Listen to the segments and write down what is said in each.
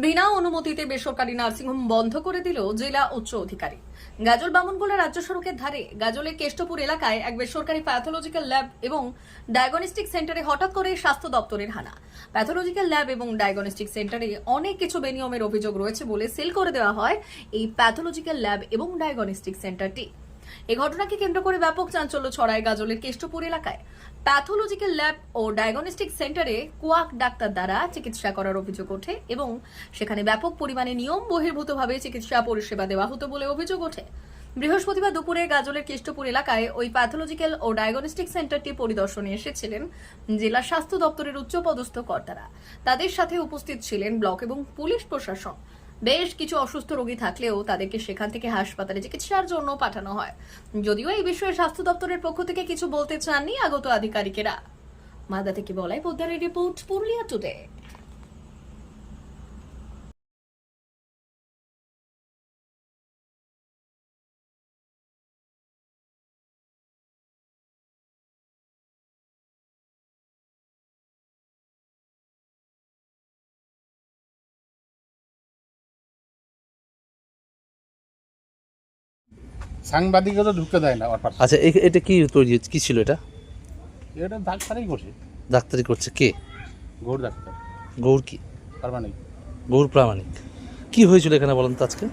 বিনা অনুমতিতে বেসরকারি নার্সিংহোম বন্ধ করে দিল জেলা উচ্চ অধিকারী। গাজল বামনগোলা রাজ্য সড়কের ধারে গাজলের কেষ্টপুর এলাকায় এক বেসরকারি প্যাথোলজিক্যাল ল্যাব এবং ডায়াগনস্টিক সেন্টারে হঠাৎ করে স্বাস্থ্য দপ্তরের হানা। প্যাথোলজিক্যাল ল্যাব এবং ডায়াগনস্টিক সেন্টারে অনেক কিছু বেনিয়মের অভিযোগ রয়েছে বলে সিল করে দেওয়া হয় এই প্যাথোলজিক্যাল ল্যাব এবং ডায়াগনস্টিক সেন্টারটি। এই ঘটনাকে কেন্দ্র করে ব্যাপক চাঞ্চল্য ছড়ায় গাজলের কেষ্টপুর এলাকায়। প্যাথোলজিক্যাল ল্যাব ও ডায়াগনস্টিক সেন্টারে কোয়াক ডাক্তার দ্বারা চিকিৎসা করার অভিযোগ ওঠে এবং সেখানে ব্যাপক পরিমাণে নিয়ম বহির্ভূতভাবে চিকিৎসা পরিষেবা দেওয়া হতো বলে অভিযোগ ওঠে। বৃহস্পতিবার দুপুরে গাজলের কেষ্টপুর এলাকায় ওই প্যাথোলজিক্যাল ও ডায়াগনস্টিক সেন্টারটি পরিদর্শনে এসেছিলেন জেলা স্বাস্থ্য দপ্তরের উচ্চপদস্থ কর্তারা। তাদের সাথে উপস্থিত ছিলেন ব্লক এবং পুলিশ প্রশাসন। বেশ কিছু অসুস্থ রোগী থাকলেও তাদেরকে সেখান থেকে হাসপাতালে চিকিৎসার জন্য পাঠানো হয়। যদিও এই বিষয়ে স্বাস্থ্য দপ্তরের পক্ষ থেকে কিছু বলতে চাননি আগত আধিকারিকেরা। মালদা থেকে বলাই পোদ্দারের রিপোর্ট, পুরুলিয়া টুডে। সাংবাদিকও তো ঢুকতে দেয় না আমার পাশে। আচ্ছা, এটা কি তৈরি কি ছিল এটা? এটা ডাক্তারই করছে, ডাক্তারি করছে কে? গৌর ডাক্তার, গৌর কি? পারমানেক। গৌর প্রামাণিক। কি হয়েছিল এখানে বলেন তো আজকে?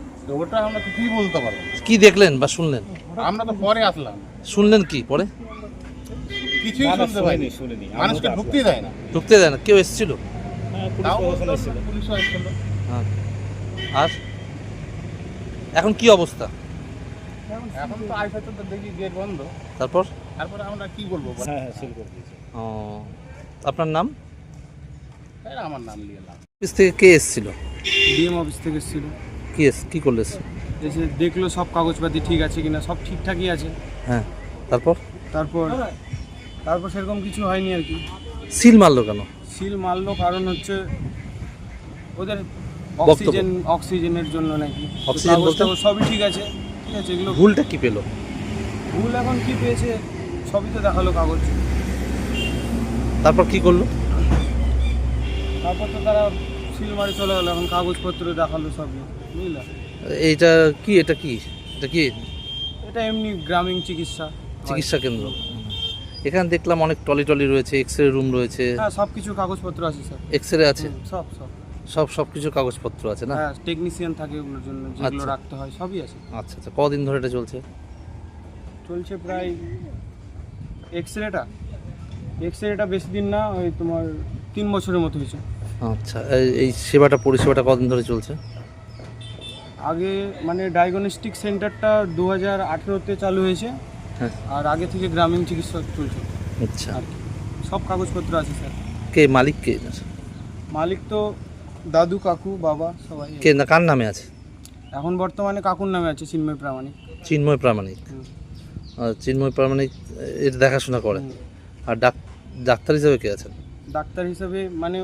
ওটা আমরা কিছুই বলতে পারবো না। কি দেখলেন বা শুনলেন? আমরা তো পরে আসলাম, শুনলেন কি পরে? কিছুই শুনতে পাইনি। মানুষকে ঢুকতেই দেয় না। ঢুকতে দেয় না? কেউ এসেছিল? তাও পুলিশও এসেছিল। হ্যাঁ। আর এখন কি অবস্থা? এখন তো আইসা তো দেখি গেট বন্ধ। তারপর তারপরে আমরা কি বলবো? ও, আপনার নাম? এটা আমার নাম নিয়ে নাম। অফিস থেকে কে এসেছিল? ডিএম অফিস থেকে এসেছিল। কি করলে এসেছিল? এসে দেখলো সব কাগজপাতি ঠিক আছে কিনা, সব ঠিকঠাকই আছে। হ্যাঁ, তারপর তারপর সেরকম কিছু হয়নি আর কি। সিল মারলো কেন? সিল মারলো কারণ হচ্ছে ওদের বক্তব্য। অক্সিজেনের জন্য নাকি। অক্সিজেন বলতে? কাগজটাগজ সবই ঠিক আছে, ঠিক আছে। এগুলো ভুলটা কি পেলো? ভুল এখন কি পেয়েছে সবই তো দেখালো কাগজ। তারপর কি করলো? তারপর তো তারা সিল মারি চলে গেলো। এখন কাগজপত্র দেখালো সবই, বুঝলা। এটা কি এটা কি এটা এমনি গ্রামীণ চিকিৎসা চিকিৎসা কেন্দ্র। এখানে দেখলাম অনেক টলি রয়েছে, এক্সরে রুম রয়েছে। হ্যাঁ, সব কিছু কাগজপত্র আছে স্যার। এক্সরে আছে? সব সব সব কিছু কাগজপত্র আছে না? হ্যাঁ, টেকনিশিয়ান থাকে ওগুলোর জন্য, যেগুলো আচ্ছা। রাখতে হয় সবই আছে। আচ্ছা আচ্ছা, কদিন ধরে এটা চলছে? চলছে প্রায় এক্সরেটা বেশি দিন না, ওই তোমার 3 বছরের মতো হয়েছে। আচ্ছা, এই পরিষেবাটা কদিন ধরে চলছে? আগে মানে ডায়াগনস্টিক সেন্টারটা 2018-তে চালু হয়েছে। হ্যাঁ। আর আগে থেকে গ্রামীণ চিকিৎসা চলছে আচ্ছা, আর কি। সব কাগজপত্র আছে স্যার। কে মালিক? কে মালিক তো দাদু, কাকু, বাবা সবাই। কে না কার নামে আছে? এখন বর্তমানে কাকুর নামে আছে, চিন্ময় প্রামাণিক। চিন্ময় প্রামাণিক। হুম। চিন্ময় প্রামাণিক এটা দেখাশোনা করে। হুম। আর ডাক্তার হিসেবে কে আছেন? ডাক্তার হিসেবে মানে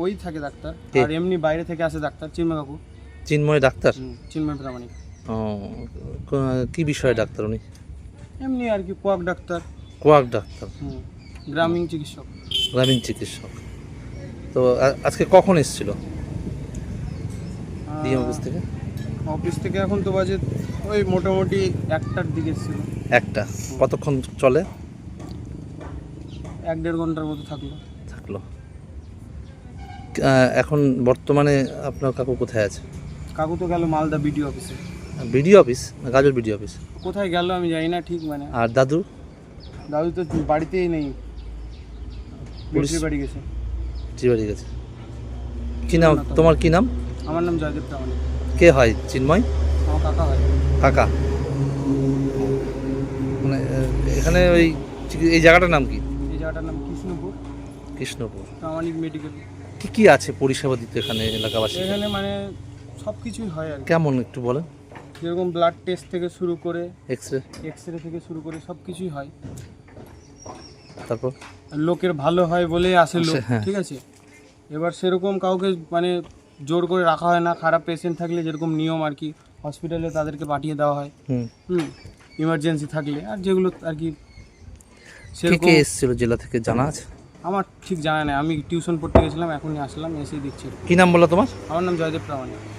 ওই থাকে ডাক্তার, কে? আর এমনি বাইরে থেকে আসে ডাক্তার, চিন্ময় কাকু। চিন্ময় ডাক্তার? চিন্ময় প্রামাণিক। ও, কি বিষয়ে ডাক্তার উনি? এমনি আর কি, কোয়াক ডাক্তার। Quack doctor. গ্রামীণ চিকিৎসক। গ্রামীণ চিকিৎসক। তো আজকে কখন এসেছিল ডিএম অফিস থেকে? অফিস থেকে এখন তো বাজে ওই মোটামুটি 1টার দিকে ছিল। একটা। কতক্ষণ চলে? 1-1.5 ঘন্টার মতো থাকলো। এখন বর্তমানে আপনার কাকু কোথায় আছে? কাকু তো গেল মালদা বিডিও অফিসে। বিডিও অফিস না গাজল বিডিও অফিস? কোথায় গেল আমি জানি না ঠিক, মানে। আর দাদু? দাদু তো বাড়িতেই নেই, মিলিটারি বাড়ি গেছে। বাড়ি গেছে। কি নাম তোমার? কি নাম? আমার নাম জয়দেব প্রামাণিক। কে হয় চিন্ময়? আমার কাকা হয়। কাকা? মানে এখানে ওই এই জায়গাটার নাম কি? এই জায়গাটার নাম কৃষ্ণপুর। কৃষ্ণপুর। প্রামাণিক মেডিকেল। কি আছে পরিষেবা দিতে এখানে এলাকাবাসী? এখানে মানে সব কিছুই হয় আর কি। কেমন একটু বলেন? যেরকম ব্লাড টেস্ট থেকে শুরু করে, এক্সরে থেকে শুরু করে সব কিছুই হয়। তারপর লোকের ভালো হয় বলে আসে লোক, হ্যাঁ। ঠিক আছে। এবার সেরকম কাউকে মানে জোর করে রাখা হয় না। খারাপ পেশেন্ট থাকলে যেরকম নিয়ম আর কি, হসপিটালে তাদেরকে পাঠিয়ে দেওয়া হয়। ইমার্জেন্সি থাকলে। আর যেগুলো আর কি কে সেরকম। কে এসেছিল জেলা থেকে জানা আছে? আমার ঠিক জানা নেই, আমি টিউশন পড়তে গেছিলাম, এখনই আসলাম, এসেই দেখছি। কি নাম বললো তোমার? আমার নাম জয়দেব প্রামাণিক।